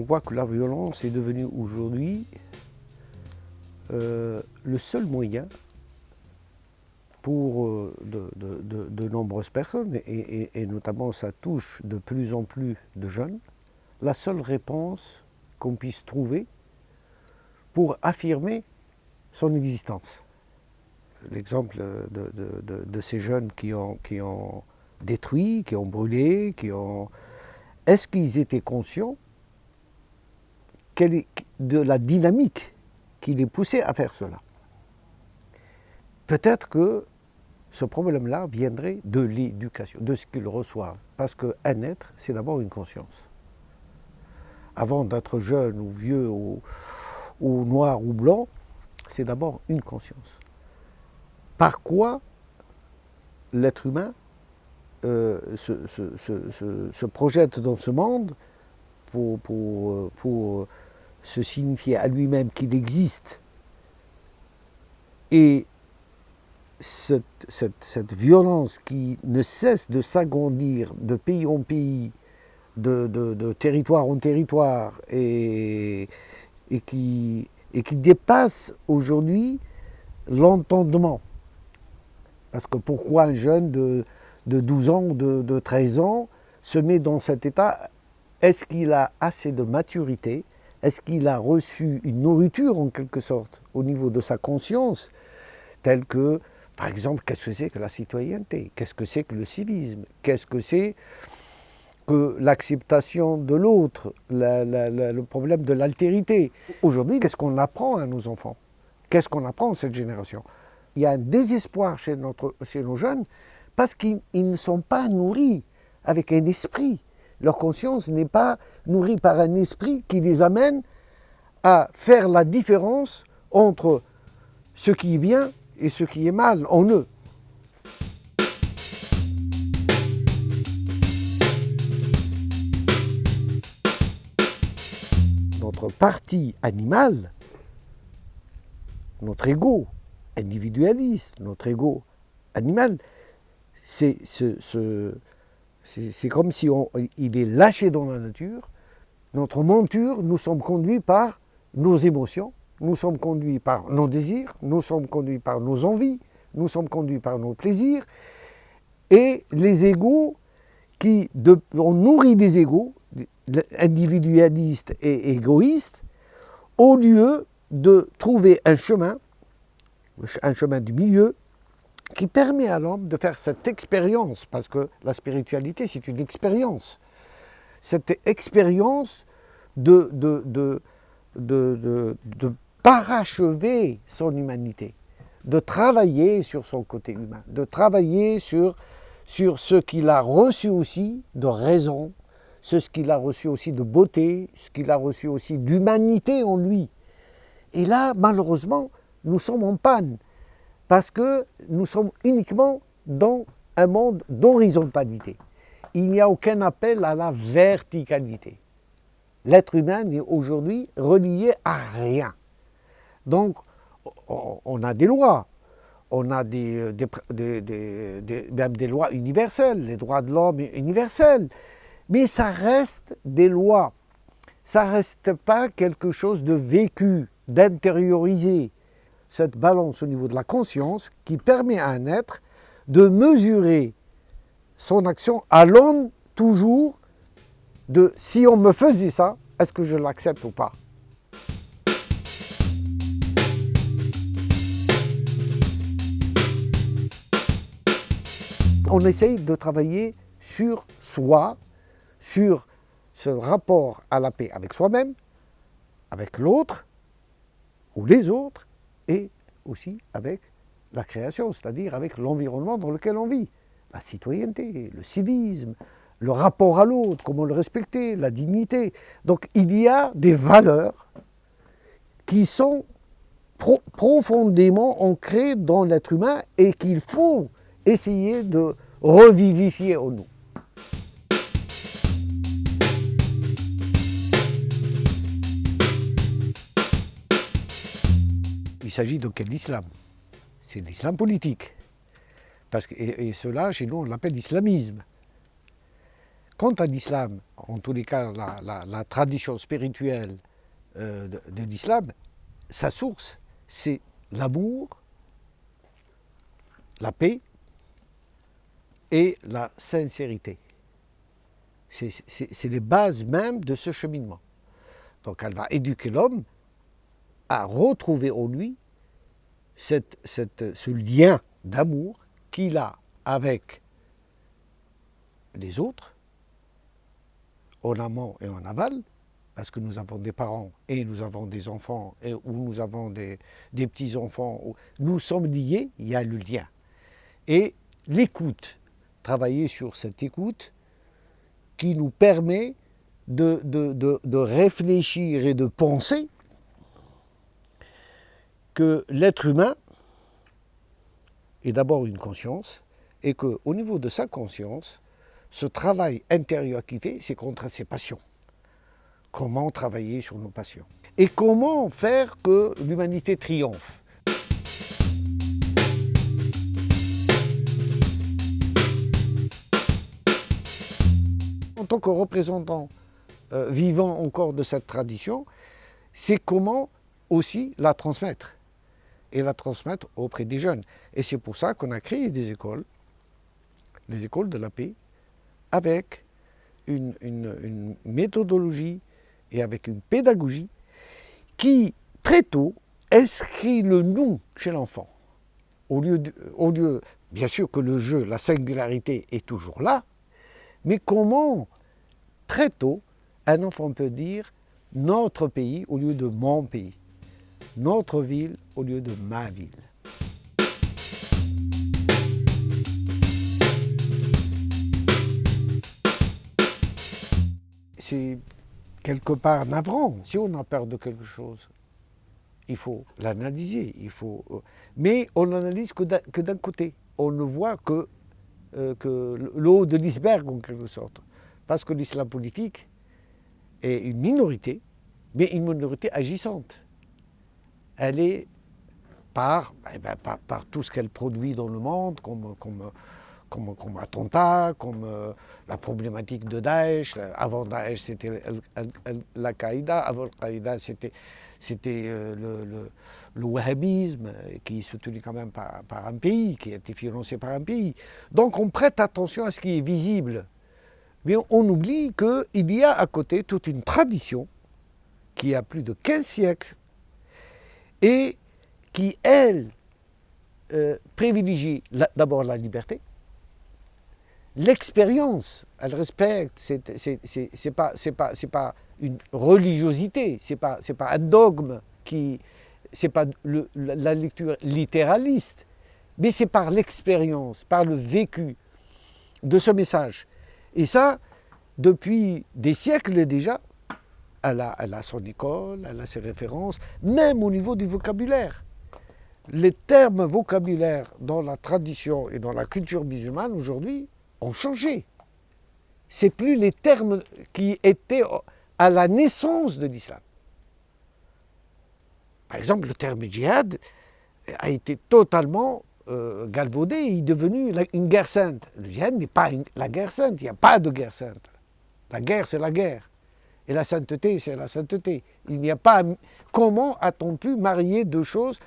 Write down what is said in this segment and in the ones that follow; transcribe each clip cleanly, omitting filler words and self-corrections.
voit que la violence est devenue aujourd'hui le seul moyen pour de nombreuses personnes, et notamment ça touche de plus en plus de jeunes, la seule réponse qu'on puisse trouver pour affirmer son existence. L'exemple de ces jeunes qui ont détruit, qui ont brûlé, Est-ce qu'ils étaient conscients de la dynamique qui les poussait à faire cela? Peut-être que ce problème-là viendrait de l'éducation, de ce qu'ils reçoivent. Parce qu'un être, c'est d'abord une conscience. Avant d'être jeune ou vieux ou noir ou blanc, c'est d'abord une conscience. Par quoi l'être humain se projette dans ce monde pour se signifier à lui-même qu'il existe. Et cette violence qui ne cesse de s'agrandir de pays en pays, de territoire en territoire, et qui dépasse aujourd'hui l'entendement. Parce que pourquoi un jeune de 12 ans ou de 13 ans se met dans cet état? Est-ce qu'il a assez de maturité? Est-ce qu'il a reçu une nourriture en quelque sorte au niveau de sa conscience, telle que, par exemple, qu'est-ce que c'est que la citoyenneté? Qu'est-ce que c'est que le civisme? Qu'est-ce que c'est que l'acceptation de l'autre, le problème de l'altérité? Aujourd'hui, qu'est-ce qu'on apprend à nos enfants? Qu'est-ce qu'on apprend à cette génération? Il y a un désespoir chez nos jeunes parce qu'ils ne sont pas nourris avec un esprit. Leur conscience n'est pas nourrie par un esprit qui les amène à faire la différence entre ce qui est bien et ce qui est mal en eux. Notre partie animale, notre ego individualiste, notre ego animal, c'est comme si il est lâché dans la nature. Notre monture, nous sommes conduits par nos émotions, nous sommes conduits par nos désirs, nous sommes conduits par nos envies, nous sommes conduits par nos plaisirs. Et les égos, on nourrit des égos, individualistes et égoïstes, au lieu de trouver un chemin du milieu, qui permet à l'homme de faire cette expérience, parce que la spiritualité, c'est une expérience. Cette expérience de parachever son humanité, de travailler sur son côté humain, de travailler sur ce qu'il a reçu aussi de raison, ce qu'il a reçu aussi de beauté, ce qu'il a reçu aussi d'humanité en lui. Et là, malheureusement, nous sommes en panne, parce que nous sommes uniquement dans un monde d'horizontalité. Il n'y a aucun appel à la verticalité. L'être humain est aujourd'hui relié à rien. Donc, on a des lois, on a même des lois universelles, les droits de l'homme universels, mais ça reste des lois. Ça ne reste pas quelque chose de vécu, d'intériorisé. Cette balance au niveau de la conscience qui permet à un être de mesurer son action à l'aune toujours de si on me faisait ça, est-ce que je l'accepte ou pas? On essaye de travailler sur soi, sur ce rapport à la paix avec soi-même, avec l'autre ou les autres, et aussi avec la création, c'est-à-dire avec l'environnement dans lequel on vit. La citoyenneté, le civisme, le rapport à l'autre, comment le respecter, la dignité. Donc il y a des valeurs qui sont profondément ancrées dans l'être humain et qu'il faut essayer de revivifier en nous. Il s'agit donc de l'islam. C'est l'islam politique. Et cela, chez nous, on l'appelle l'islamisme. Quant à l'islam, en tous les cas la tradition spirituelle de l'islam, sa source, c'est l'amour, la paix et la sincérité. C'est les bases même de ce cheminement. Donc elle va éduquer l'homme à retrouver en lui ce lien d'amour qu'il a avec les autres, en amont et en aval, parce que nous avons des parents et nous avons des enfants, ou nous avons des petits-enfants, nous sommes liés, il y a le lien. Et l'écoute, travailler sur cette écoute qui nous permet de réfléchir et de penser que l'être humain est d'abord une conscience et qu'au niveau de sa conscience, ce travail intérieur qu'il fait, c'est contre ses passions. Comment travailler sur nos passions? Et comment faire que l'humanité triomphe? En tant que représentant vivant encore de cette tradition, c'est comment aussi la transmettre. Et la transmettre auprès des jeunes. Et c'est pour ça qu'on a créé des écoles, les écoles de la paix, avec une méthodologie et avec une pédagogie qui, très tôt, inscrit le nous chez l'enfant. Au lieu, bien sûr que le jeu, la singularité est toujours là, mais comment, très tôt, un enfant peut dire notre pays au lieu de mon pays, notre ville au lieu de ma ville. C'est quelque part navrant. Si on a peur de quelque chose, il faut l'analyser. Mais on l'analyse que d'un côté. On ne voit que le haut de l'iceberg en quelque sorte. Parce que l'islam politique est une minorité, mais une minorité agissante. Elle est par tout ce qu'elle produit dans le monde, comme attentats, comme la problématique de Daesh. Avant Daesh, c'était l'Al-Qaïda. Avant l'Al-Qaïda, c'était le wahhabisme, qui se tenait quand même par un pays, qui a été financé par un pays. Donc on prête attention à ce qui est visible. Mais on oublie qu'il y a à côté toute une tradition qui a plus de 15 siècles et qui, elle, privilégie d'abord la liberté, l'expérience, elle respecte, c'est pas une religiosité, c'est pas un dogme, c'est pas la lecture littéraliste, mais c'est par l'expérience, par le vécu de ce message. Et ça, depuis des siècles déjà, elle a son école, elle a ses références, même au niveau du vocabulaire. Les termes vocabulaires dans la tradition et dans la culture musulmane aujourd'hui ont changé. C'est plus les termes qui étaient à la naissance de l'islam. Par exemple, le terme djihad a été totalement galvaudé, il est devenu une guerre sainte. Le djihad n'est pas la guerre sainte, il n'y a pas de guerre sainte. La guerre, c'est la guerre. Et la sainteté, c'est la sainteté. Il n'y a pas. Comment a-t-on pu marier deux choses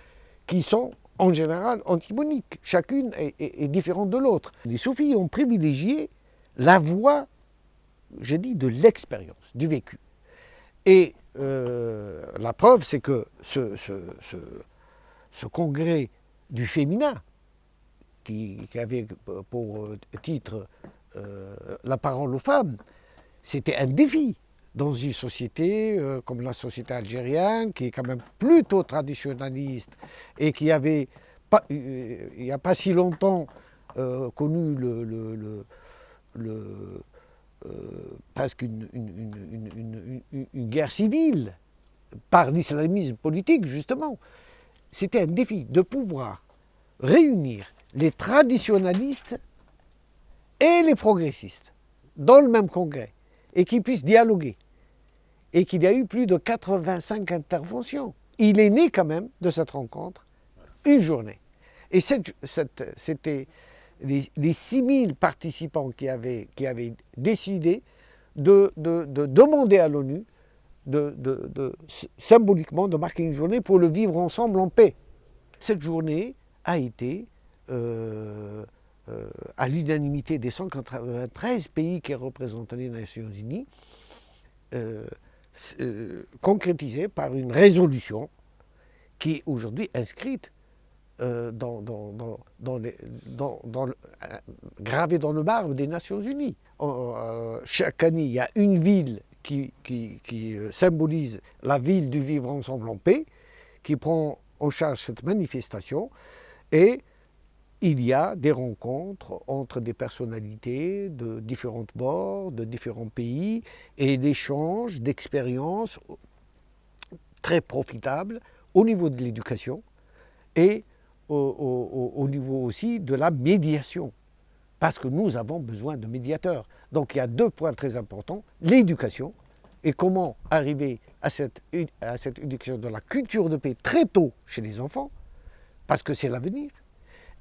qui sont en général antinomiques? Chacune est différente de l'autre. Les soufis ont privilégié la voie, je dis, de l'expérience, du vécu. Et la preuve, c'est que ce congrès du féminin, qui avait pour titre la parole aux femmes, c'était un défi dans une société comme la société algérienne, qui est quand même plutôt traditionnaliste et qui avait, il n'y a pas si longtemps, connu presque une guerre civile par l'islamisme politique, justement. C'était un défi de pouvoir réunir les traditionalistes et les progressistes dans le même congrès, et qu'ils puissent dialoguer, et qu'il y a eu plus de 85 interventions. Il est né quand même de cette rencontre une journée. Et c'était les 6000 participants qui avaient décidé de demander à l'ONU symboliquement de marquer une journée pour le vivre ensemble en paix. Cette journée a été, à l'unanimité des 193 pays qui représentent les Nations Unies, concrétisée par une résolution qui est aujourd'hui inscrite, gravée dans le marbre des Nations Unies. Chaque année, il y a une ville qui symbolise la ville du vivre ensemble en paix, qui prend en charge cette manifestation, et il y a des rencontres entre des personnalités de différents bords, de différents pays, et l'échange d'expériences très profitables au niveau de l'éducation et au niveau aussi de la médiation. Parce que nous avons besoin de médiateurs. Donc il y a 2 points très importants, l'éducation, et comment arriver à cette éducation de la culture de paix très tôt chez les enfants, parce que c'est l'avenir,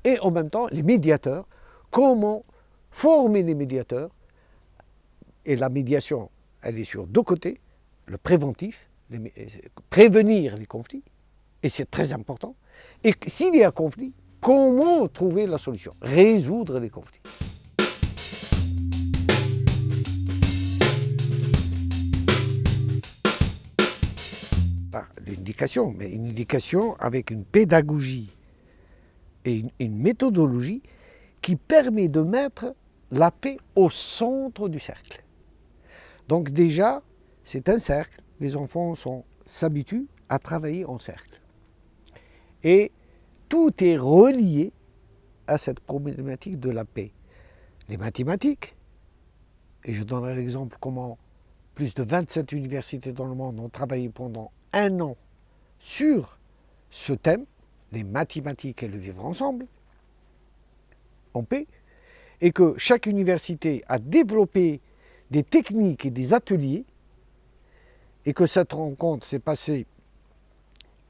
et en même temps les médiateurs, comment former les médiateurs, et la médiation, elle est sur 2 côtés, le préventif, prévenir les conflits, et c'est très important, et s'il y a conflit, comment trouver la solution, résoudre les conflits. Par l'éducation, mais une éducation avec une pédagogie et une méthodologie qui permet de mettre la paix au centre du cercle. Donc déjà, c'est un cercle, les enfants s'habituent à travailler en cercle. Et tout est relié à cette problématique de la paix. Les mathématiques, et je donnerai l'exemple comment plus de 27 universités dans le monde ont travaillé pendant 1 an sur ce thème, les mathématiques et le vivre ensemble, en paix, et que chaque université a développé des techniques et des ateliers, et que cette rencontre s'est passée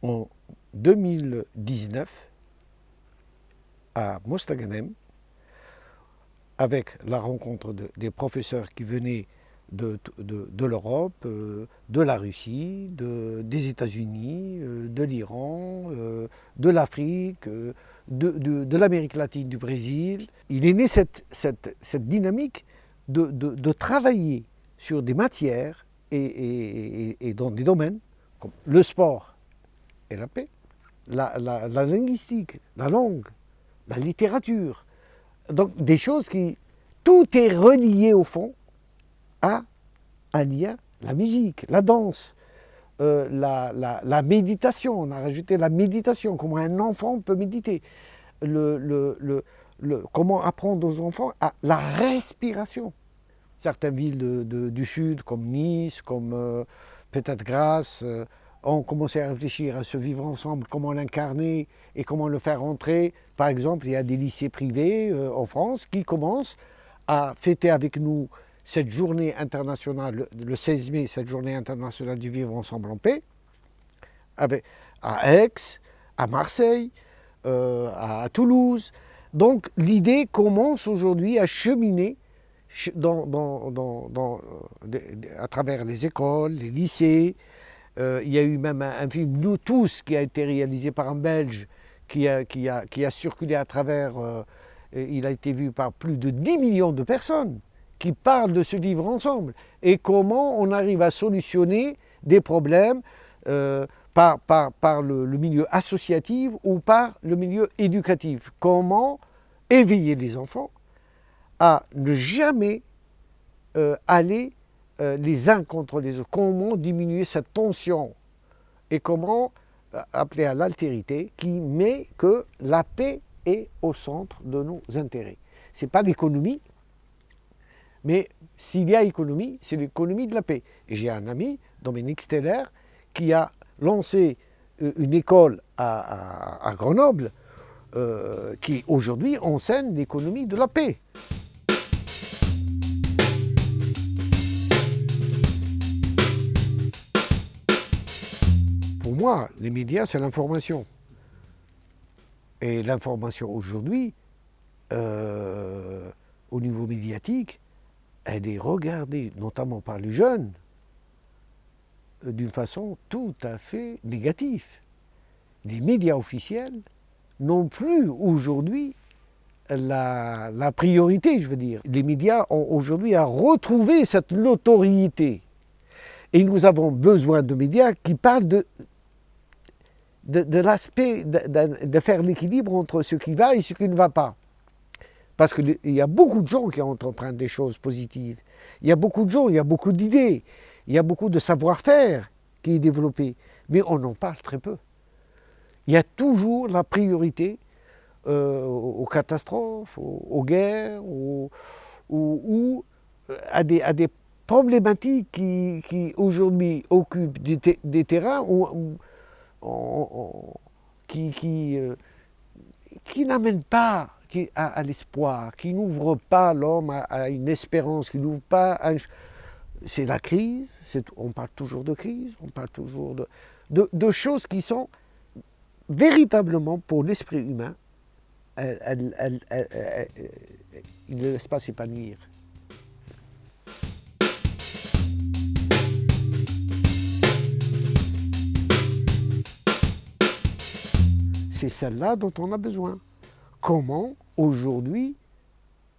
en 2019 à Mostaganem, avec la rencontre des professeurs qui venaient de l'Europe, de la Russie, des États-Unis, de l'Iran, de l'Afrique, de l'Amérique latine, du Brésil. Il est né cette dynamique de travailler sur des matières et dans des domaines comme le sport et la paix, la linguistique, la langue, la littérature. Donc des choses qui... Tout est relié au fond à un lien, la musique, la danse, la méditation. On a rajouté la méditation, comment un enfant peut méditer. Comment apprendre aux enfants à la respiration. Certaines villes du sud, comme Nice, comme peut-être Grasse, ont commencé à réfléchir à ce vivre ensemble, comment l'incarner et comment le faire entrer. Par exemple, il y a des lycées privés en France qui commencent à fêter avec nous cette journée internationale, le 16 mai, cette journée internationale du vivre ensemble en paix, à Aix, à Marseille, à Toulouse. Donc l'idée commence aujourd'hui à cheminer à travers les écoles, les lycées. Il y a eu même un film, Nous tous, qui a été réalisé par un Belge, qui a circulé à travers, il a été vu par plus de 10 millions de personnes, qui parlent de ce vivre ensemble, et comment on arrive à solutionner des problèmes par le milieu associatif ou par le milieu éducatif. Comment éveiller les enfants à ne jamais aller les uns contre les autres. Comment diminuer cette tension et comment appeler à l'altérité qui met que la paix est au centre de nos intérêts. Ce n'est pas l'économie, mais s'il y a économie, c'est l'économie de la paix. Et j'ai un ami, Dominique Steller, qui a lancé une école à Grenoble qui aujourd'hui enseigne l'économie de la paix. Pour moi, les médias, c'est l'information. Et l'information aujourd'hui, au niveau médiatique, elle est regardée, notamment par les jeunes, d'une façon tout à fait négative. Les médias officiels n'ont plus aujourd'hui la priorité, je veux dire. Les médias ont aujourd'hui à retrouver cette notoriété. Et nous avons besoin de médias qui parlent de l'aspect, de faire l'équilibre entre ce qui va et ce qui ne va pas. Parce qu'il y a beaucoup de gens qui entreprennent des choses positives. Il y a beaucoup de gens, il y a beaucoup d'idées, il y a beaucoup de savoir-faire qui est développé. Mais on en parle très peu. Il y a toujours la priorité aux catastrophes, aux guerres, ou à des problématiques qui aujourd'hui occupent des terrains qui n'amènent pas à l'espoir, qui n'ouvrent pas l'homme à une espérance, qui n'ouvrent pas à c'est la crise, on parle toujours de crise, on parle toujours de choses qui sont véritablement pour l'esprit humain, il ne laisse pas s'épanouir. C'est celle-là dont on a besoin. Comment, aujourd'hui,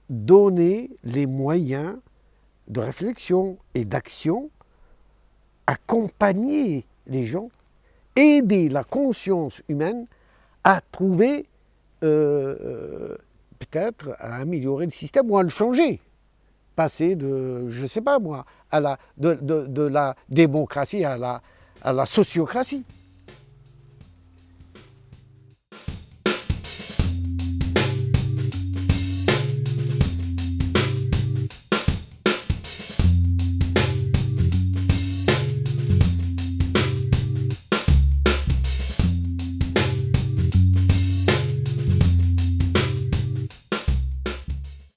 donner les moyens de réflexion et d'action, accompagner les gens, aider la conscience humaine à trouver, peut-être, à améliorer le système ou à le changer. Passer de, je ne sais pas moi, de la démocratie à la sociocratie.